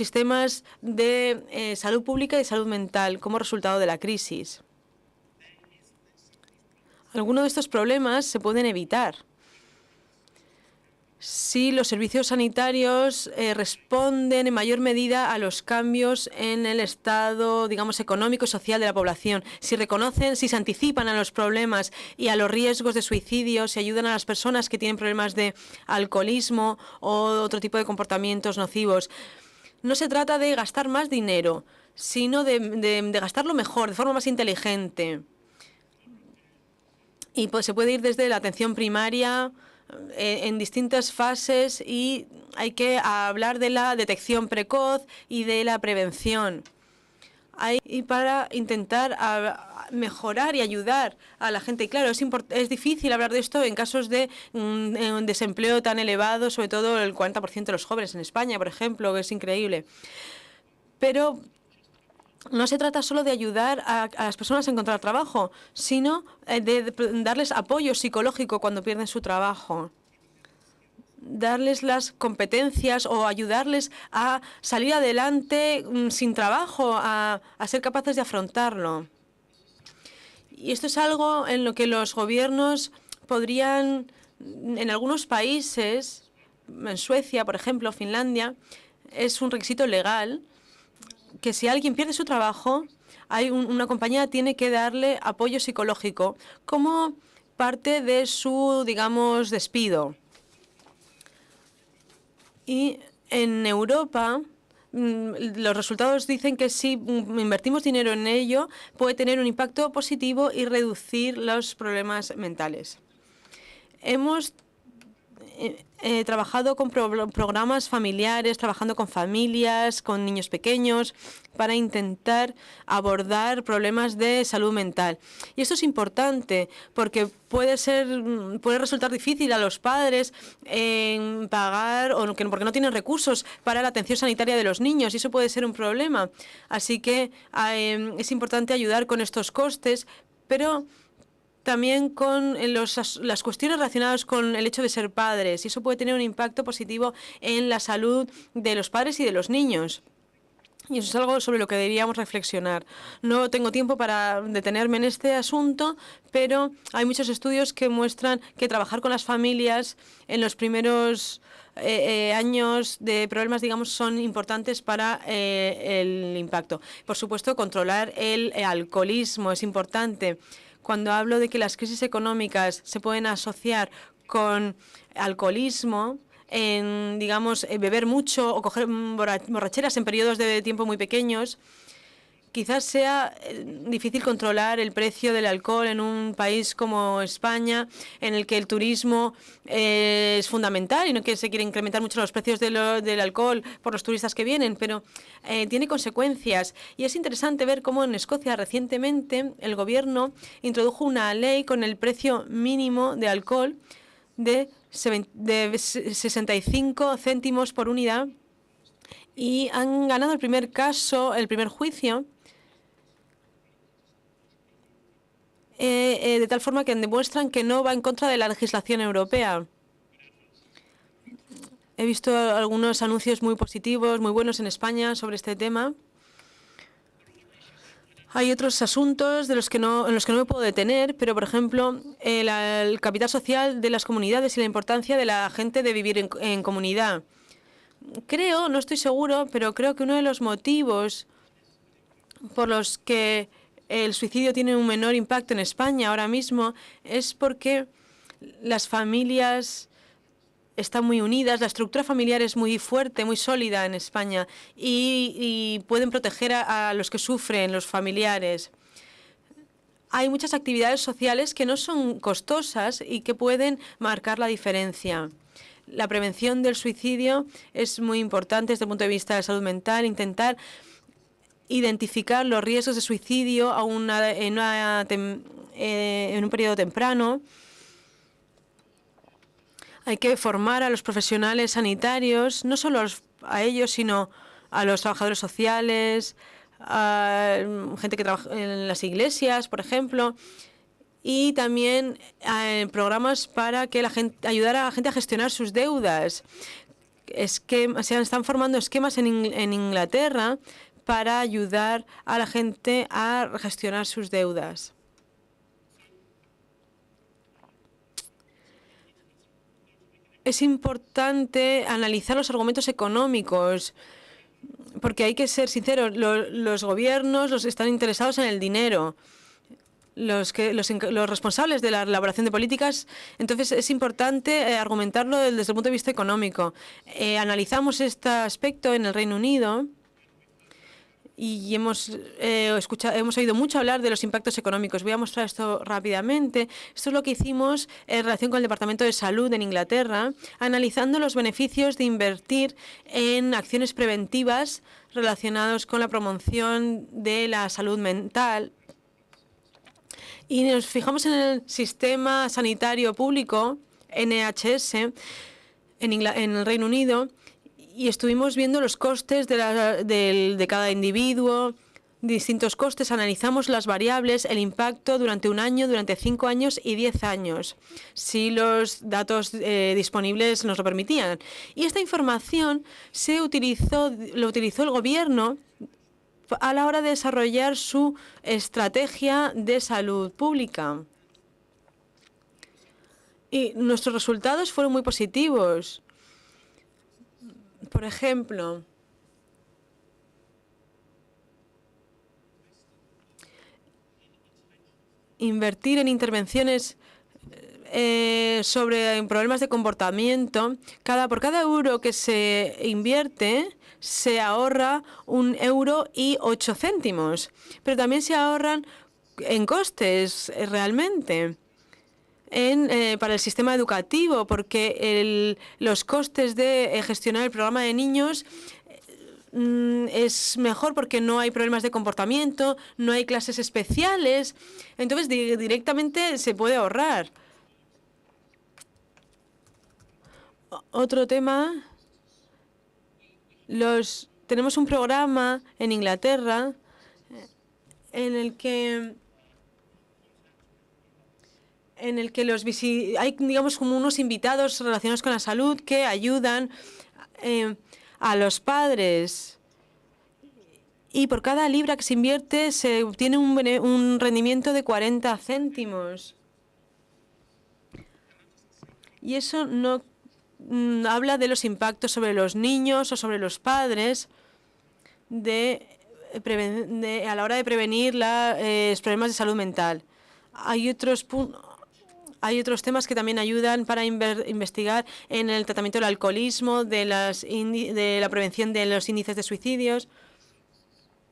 sistemas de salud pública y salud mental como resultado de la crisis. Algunos de estos problemas se pueden evitar si los servicios sanitarios responden en mayor medida a los cambios en el estado, digamos, económico y social de la población. Si reconocen, si se anticipan a los problemas y a los riesgos de suicidio, si ayudan a las personas que tienen problemas de alcoholismo o otro tipo de comportamientos nocivos. No se trata de gastar más dinero, sino de gastarlo mejor, de forma más inteligente. Y pues se puede ir desde la atención primaria en distintas fases y hay que hablar de la detección precoz y de la prevención. Y para intentar mejorar y ayudar a la gente. Y claro, es difícil hablar de esto en casos de un desempleo tan elevado, sobre todo el 40% de los jóvenes en España, por ejemplo, que es increíble. Pero no se trata solo de ayudar a las personas a encontrar trabajo, sino de darles apoyo psicológico cuando pierden su trabajo. Darles las competencias o ayudarles a salir adelante sin trabajo, a ser capaces de afrontarlo. Y esto es algo en lo que los gobiernos podrían, en algunos países, en Suecia, por ejemplo, Finlandia, es un requisito legal que si alguien pierde su trabajo, una compañía tiene que darle apoyo psicológico como parte de su, digamos, despido. Y en Europa, los resultados dicen que si invertimos dinero en ello, puede tener un impacto positivo y reducir los problemas mentales. Hemos trabajado con programas familiares, trabajando con familias, con niños pequeños, para intentar abordar problemas de salud mental. Y esto es importante porque puede resultar difícil a los padres pagar porque no tienen recursos para la atención sanitaria de los niños y eso puede ser un problema. Así que es importante ayudar con estos costes, pero también con las cuestiones relacionadas con el hecho de ser padres. Y eso puede tener un impacto positivo en la salud de los padres y de los niños. Y eso es algo sobre lo que deberíamos reflexionar. No tengo tiempo para detenerme en este asunto, pero hay muchos estudios que muestran que trabajar con las familias en los primeros años de problemas, digamos, son importantes para el impacto. Por supuesto, controlar el alcoholismo es importante. Cuando hablo de que las crisis económicas se pueden asociar con alcoholismo, digamos, beber mucho o coger borracheras en periodos de tiempo muy pequeños, quizás sea difícil controlar el precio del alcohol en un país como España, en el que el turismo es fundamental y no que se quiere incrementar mucho los precios del alcohol por los turistas que vienen, pero tiene consecuencias. Y es interesante ver cómo en Escocia recientemente el gobierno introdujo una ley con el precio mínimo de alcohol de 65 céntimos por unidad y han ganado el primer caso, el primer juicio, de tal forma que demuestran que no va en contra de la legislación europea. He visto algunos anuncios muy positivos, muy buenos en España sobre este tema. Hay otros asuntos en los que no me puedo detener, pero, por ejemplo, el capital social de las comunidades y la importancia de la gente de vivir en comunidad. No estoy seguro, pero creo que uno de los motivos por los que el suicidio tiene un menor impacto en España ahora mismo es porque las familias están muy unidas, la estructura familiar es muy fuerte, muy sólida en España y pueden proteger a los que sufren, los familiares. Hay muchas actividades sociales que no son costosas y que pueden marcar la diferencia. La prevención del suicidio es muy importante desde el punto de vista de salud mental, intentar identificar los riesgos de suicidio en un periodo temprano. Hay que formar a los profesionales sanitarios, no solo a ellos, sino a los trabajadores sociales, a gente que trabaja en las iglesias, por ejemplo, y también programas para que ayudar a la gente a gestionar sus deudas. se están formando esquemas en Inglaterra para ayudar a la gente a gestionar sus deudas. Es importante analizar los argumentos económicos, porque hay que ser sinceros, los gobiernos están interesados en el dinero, los responsables de la elaboración de políticas. Entonces es importante argumentarlo desde el punto de vista económico. Analizamos este aspecto en el Reino Unido y hemos oído mucho hablar de los impactos económicos. Voy a mostrar esto rápidamente. Esto es lo que hicimos en relación con el Departamento de Salud en Inglaterra, analizando los beneficios de invertir en acciones preventivas relacionadas con la promoción de la salud mental. Y nos fijamos en el sistema sanitario público, NHS, en el Reino Unido, y estuvimos viendo los costes de cada individuo, distintos costes, analizamos las variables, el impacto durante un año, durante 5 años y 10 años, si los datos disponibles nos lo permitían. Y esta información lo utilizó el gobierno a la hora de desarrollar su estrategia de salud pública. Y nuestros resultados fueron muy positivos. Por ejemplo, invertir en intervenciones sobre problemas de comportamiento. Por cada euro que se invierte, se ahorra 1,08 €. Pero también se ahorran en costes realmente. Para el sistema educativo, porque los costes de gestionar el programa de niños es mejor porque no hay problemas de comportamiento, no hay clases especiales, entonces directamente se puede ahorrar. Otro tema, tenemos un programa en Inglaterra en el que hay, digamos, como unos invitados relacionados con la salud que ayudan a los padres. Y por cada libra que se invierte se obtiene un rendimiento de 40 céntimos. Y eso no habla de los impactos sobre los niños o sobre los padres a la hora de prevenir los problemas de salud mental. Hay otros temas que también ayudan para investigar en el tratamiento del alcoholismo, de la prevención de los índices de suicidios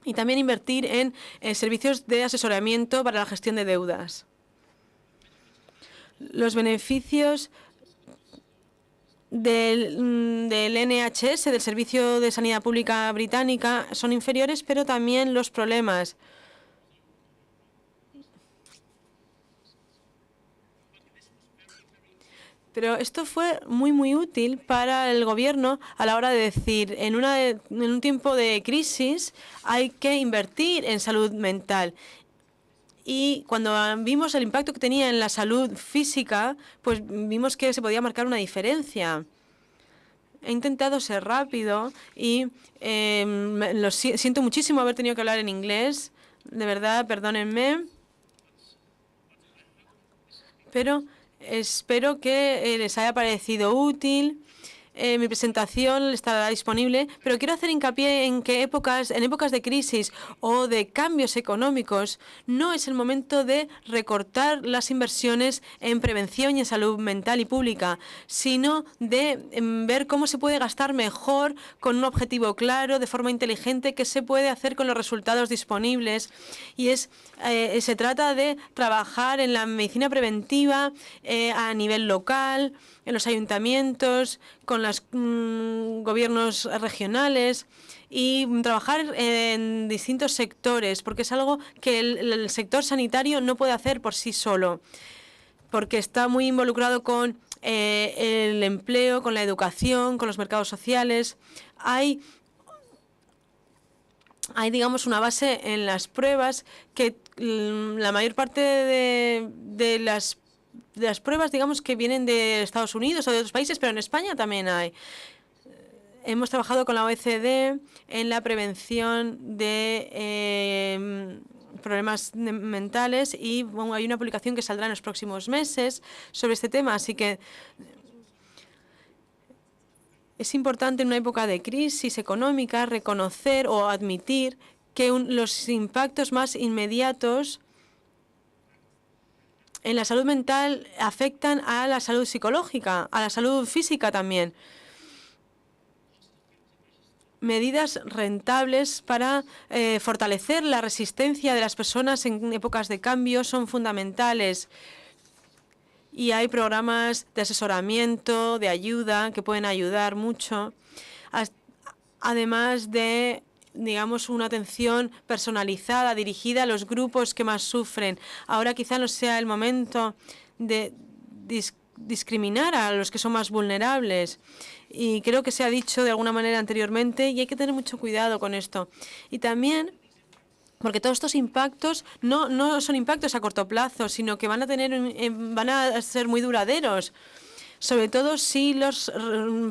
y también invertir en servicios de asesoramiento para la gestión de deudas. Los beneficios del NHS, del Servicio de Sanidad Pública Británica, son inferiores, pero también los problemas. Pero esto fue muy útil para el gobierno a la hora de decir, en un tiempo de crisis hay que invertir en salud mental. Y cuando vimos el impacto que tenía en la salud física, pues vimos que se podía marcar una diferencia. He intentado ser rápido y siento muchísimo haber tenido que hablar en inglés. De verdad, perdónenme. Pero espero que les haya parecido útil. Mi presentación estará disponible, pero quiero hacer hincapié en que en épocas de crisis o de cambios económicos no es el momento de recortar las inversiones en prevención y en salud mental y pública, sino de ver cómo se puede gastar mejor con un objetivo claro, de forma inteligente, qué se puede hacer con los resultados disponibles. Y se trata de trabajar en la medicina preventiva a nivel local, en los ayuntamientos, con los gobiernos regionales y trabajar en distintos sectores, porque es algo que el sector sanitario no puede hacer por sí solo, porque está muy involucrado con el empleo, con la educación, con los mercados sociales. Hay, digamos, una base en las pruebas que la mayor parte de las pruebas, digamos, que vienen de Estados Unidos o de otros países, pero en España también hay. hemos trabajado con la OECD en la prevención de problemas mentales y bueno, hay una publicación que saldrá en los próximos meses sobre este tema, así que es importante en una época de crisis económica reconocer o admitir que los impactos más inmediatos en la salud mental afectan a la salud psicológica, a la salud física también. Medidas rentables para fortalecer la resistencia de las personas en épocas de cambio son fundamentales. Y hay programas de asesoramiento, de ayuda, que pueden ayudar mucho. Además de, digamos, una atención personalizada, dirigida a los grupos que más sufren. Ahora quizá no sea el momento de discriminar a los que son más vulnerables. Y creo que se ha dicho de alguna manera anteriormente y hay que tener mucho cuidado con esto. Y también porque todos estos impactos no son impactos a corto plazo, sino que van a ser muy duraderos. Sobre todo si los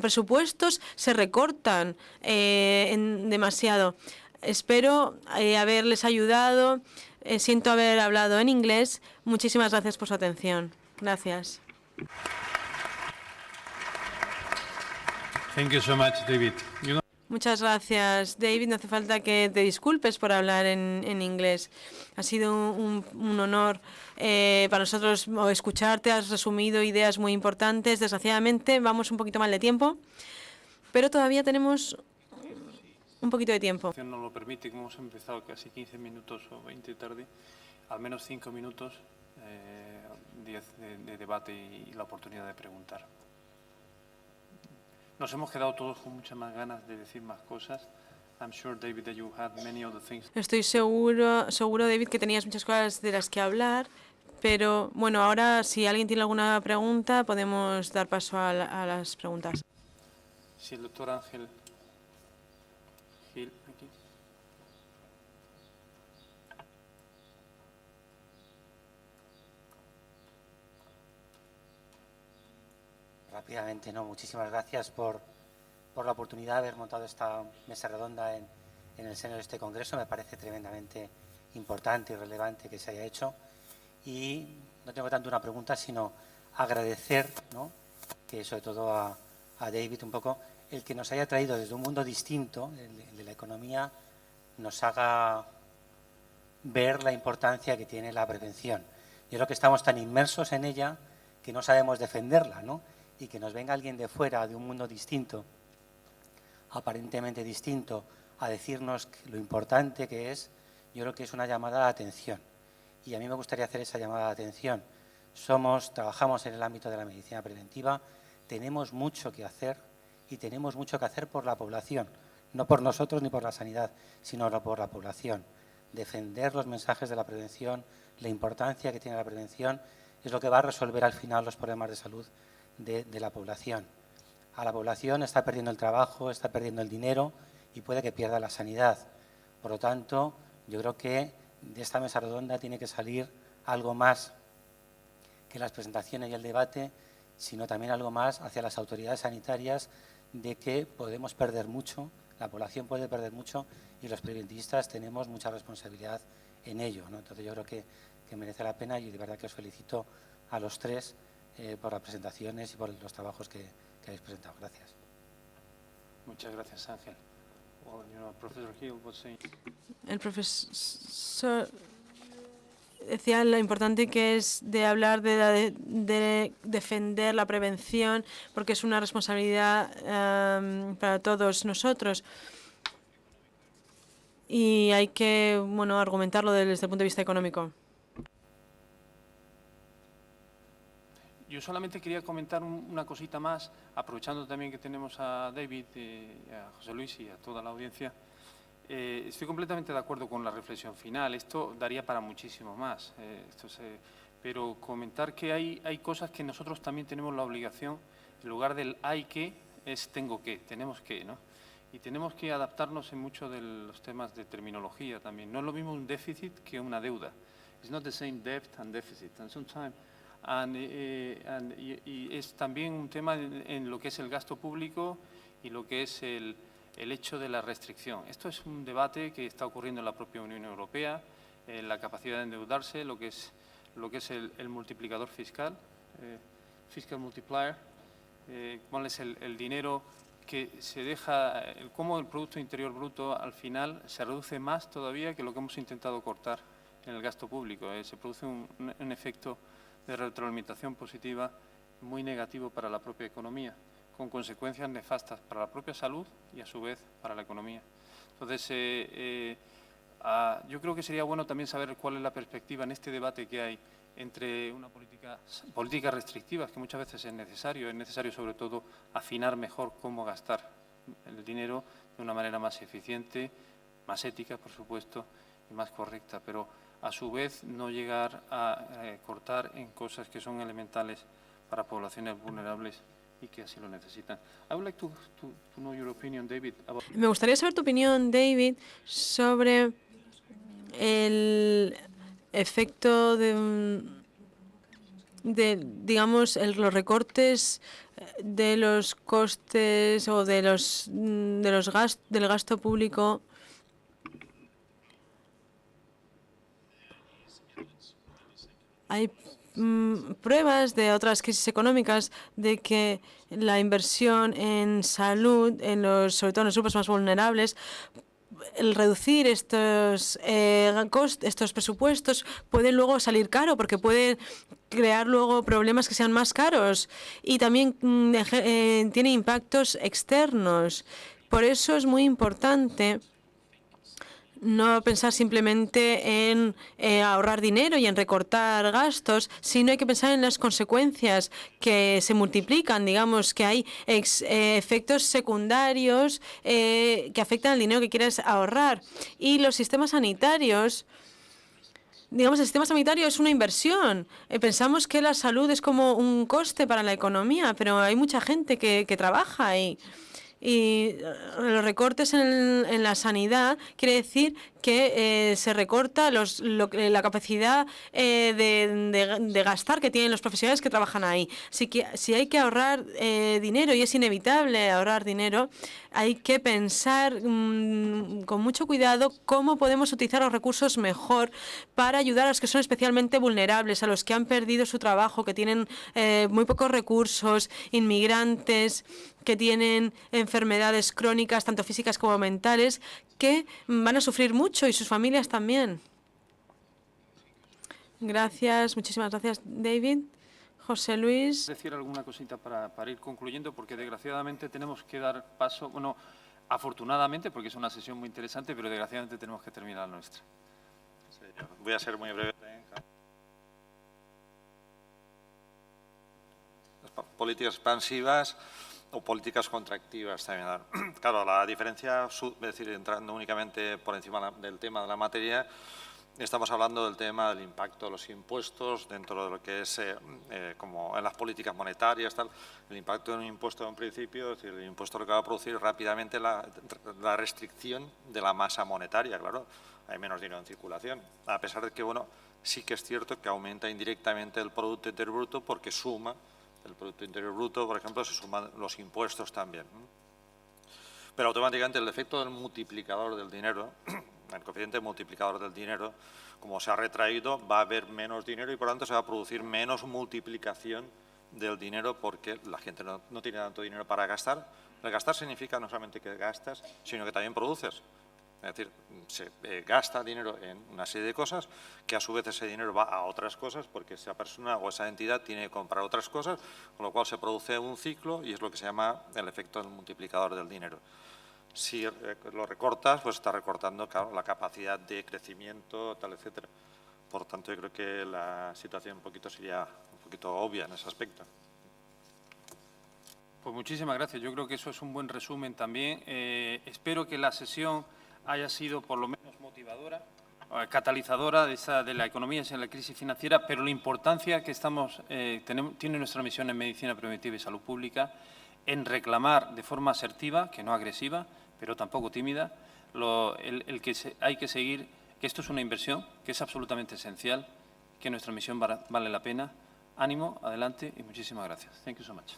presupuestos se recortan demasiado. Espero haberles ayudado. Siento haber hablado en inglés. Muchísimas gracias por su atención. Gracias. Thank you so much, David. Muchas gracias, David. No hace falta que te disculpes por hablar en inglés. Ha sido un honor para nosotros escucharte. Has resumido ideas muy importantes. Desgraciadamente, vamos un poquito mal de tiempo, pero todavía tenemos un poquito de tiempo. Si nos lo permite, como hemos empezado casi 15 minutos o 20 tarde, al menos 5 minutos, 10 de debate y la oportunidad de preguntar. Nos hemos quedado todos con muchas más ganas de decir más cosas. I'm sure, David, that you had many other things. Estoy seguro, David, que tenías muchas cosas de las que hablar, pero bueno, ahora si alguien tiene alguna pregunta, podemos dar paso a las preguntas. Sí, el doctor Ángel Gil, aquí. Rápidamente, ¿no? Muchísimas gracias por la oportunidad de haber montado esta mesa redonda en el seno de este congreso. Me parece tremendamente importante y relevante que se haya hecho. Y no tengo tanto una pregunta, sino agradecer, ¿no?, que sobre todo a David un poco, el que nos haya traído desde un mundo distinto, el de la economía, nos haga ver la importancia que tiene la prevención. Yo creo que estamos tan inmersos en ella que no sabemos defenderla, ¿no? Y que nos venga alguien de fuera, de un mundo distinto, aparentemente distinto, a decirnos lo importante que es, yo creo que es una llamada de atención. Y a mí me gustaría hacer esa llamada de atención. Trabajamos en el ámbito de la medicina preventiva, tenemos mucho que hacer y tenemos mucho que hacer por la población, no por nosotros ni por la sanidad, sino por la población. Defender los mensajes de la prevención, la importancia que tiene la prevención, es lo que va a resolver al final los problemas de salud de la población. A la población está perdiendo el trabajo, está perdiendo el dinero y puede que pierda la sanidad. Por lo tanto, yo creo que de esta mesa redonda tiene que salir algo más que las presentaciones y el debate, sino también algo más hacia las autoridades sanitarias de que podemos perder mucho, la población puede perder mucho y los preventivistas tenemos mucha responsabilidad en ello, ¿no? Entonces yo creo que merece la pena y de verdad que os felicito a los tres por las presentaciones y por los trabajos que habéis presentado. Gracias. Muchas gracias, Ángel. Well, Professor Hill was saying... El profesor decía lo importante que es de hablar de defender la prevención, porque es una responsabilidad para todos nosotros. Y hay que, bueno, argumentarlo desde el punto de vista económico. Yo solamente quería comentar una cosita más, aprovechando también que tenemos a David, a José Luis y a toda la audiencia. Estoy completamente de acuerdo con la reflexión final. Esto daría para muchísimo más. Pero comentar que hay cosas que nosotros también tenemos la obligación, en lugar del hay que, es tengo que, tenemos que, ¿no? Y tenemos que adaptarnos en muchos de los temas de terminología también. No es lo mismo un déficit que una deuda. It's not the same debt and deficit. And sometimes, y es también un tema en lo que es el gasto público y lo que es el hecho de la restricción. Esto es un debate que está ocurriendo en la propia Unión Europea, la capacidad de endeudarse, lo que es el multiplicador fiscal, fiscal multiplier, cuál es el dinero que se deja, cómo el Producto Interior Bruto al final se reduce más todavía que lo que hemos intentado cortar en el gasto público. Se produce un efecto de retroalimentación positiva muy negativo para la propia economía, con consecuencias nefastas para la propia salud y, a su vez, para la economía. Entonces, yo creo que sería bueno también saber cuál es la perspectiva en este debate que hay entre una políticas restrictivas, que muchas veces es necesario sobre todo afinar mejor cómo gastar el dinero de una manera más eficiente, más ética, por supuesto, y más correcta, pero a su vez no llegar a cortar en cosas que son elementales para poblaciones vulnerables y que así lo necesitan. I would like to know your opinion, David, about... Me gustaría saber tu opinión, David, sobre el efecto de digamos, los recortes de los costes o del gasto público. Hay pruebas de otras crisis económicas de que la inversión en salud, sobre todo en los grupos más vulnerables, el reducir estos presupuestos puede luego salir caro, porque puede crear luego problemas que sean más caros y también tiene impactos externos. Por eso es muy importante no pensar simplemente en ahorrar dinero y en recortar gastos, sino hay que pensar en las consecuencias que se multiplican. Digamos que hay efectos secundarios que afectan al dinero que quieres ahorrar. Y los sistemas sanitarios, digamos, el sistema sanitario es una inversión. Pensamos que la salud es como un coste para la economía, pero hay mucha gente que trabaja ahí. Y los recortes en la sanidad quiere decir que se recorta la capacidad de gastar que tienen los profesionales que trabajan ahí. Si hay que ahorrar dinero, y es inevitable ahorrar dinero, hay que pensar con mucho cuidado cómo podemos utilizar los recursos mejor para ayudar a los que son especialmente vulnerables, a los que han perdido su trabajo, que tienen muy pocos recursos, inmigrantes que tienen enfermedades crónicas, tanto físicas como mentales, que van a sufrir mucho y sus familias también. Gracias, muchísimas gracias, David. José Luis. Decir alguna cosita para ir concluyendo, porque desgraciadamente tenemos que dar paso, bueno, afortunadamente, porque es una sesión muy interesante, pero desgraciadamente tenemos que terminar la nuestra. Sí, voy a ser muy breve. Las políticas expansivas o políticas contractivas también. Claro, la diferencia, es decir, entrando únicamente por encima del tema de la materia, estamos hablando del tema del impacto de los impuestos dentro de lo que es, como en las políticas monetarias, tal. El impacto de un impuesto en principio, es decir, el impuesto lo que va a producir rápidamente la restricción de la masa monetaria, claro. Hay menos dinero en circulación, a pesar de que, bueno, sí que es cierto que aumenta indirectamente el Producto Interior Bruto porque suma el Producto Interior Bruto, por ejemplo, se suman los impuestos también. Pero automáticamente el efecto del multiplicador del dinero, el coeficiente multiplicador del dinero, como se ha retraído, va a haber menos dinero y por lo tanto se va a producir menos multiplicación del dinero porque la gente no tiene tanto dinero para gastar. El gastar significa no solamente que gastas, sino que también produces. Es decir, se gasta dinero en una serie de cosas que a su vez ese dinero va a otras cosas porque esa persona o esa entidad tiene que comprar otras cosas, con lo cual se produce un ciclo y es lo que se llama el efecto del multiplicador del dinero. Si lo recortas, pues está recortando, claro, la capacidad de crecimiento, tal, etcétera. Por tanto, yo creo que la situación sería un poquito obvia en ese aspecto. Pues muchísimas gracias. Yo creo que eso es un buen resumen también. Espero que la sesión haya sido por lo menos motivadora, catalizadora de la economía y la crisis financiera, pero la importancia que tiene nuestra misión en Medicina Preventiva y Salud Pública en reclamar de forma asertiva, que no agresiva, pero tampoco tímida, hay que seguir, que esto es una inversión, que es absolutamente esencial, que nuestra misión vale la pena. Ánimo, adelante y muchísimas gracias. Thank you so much.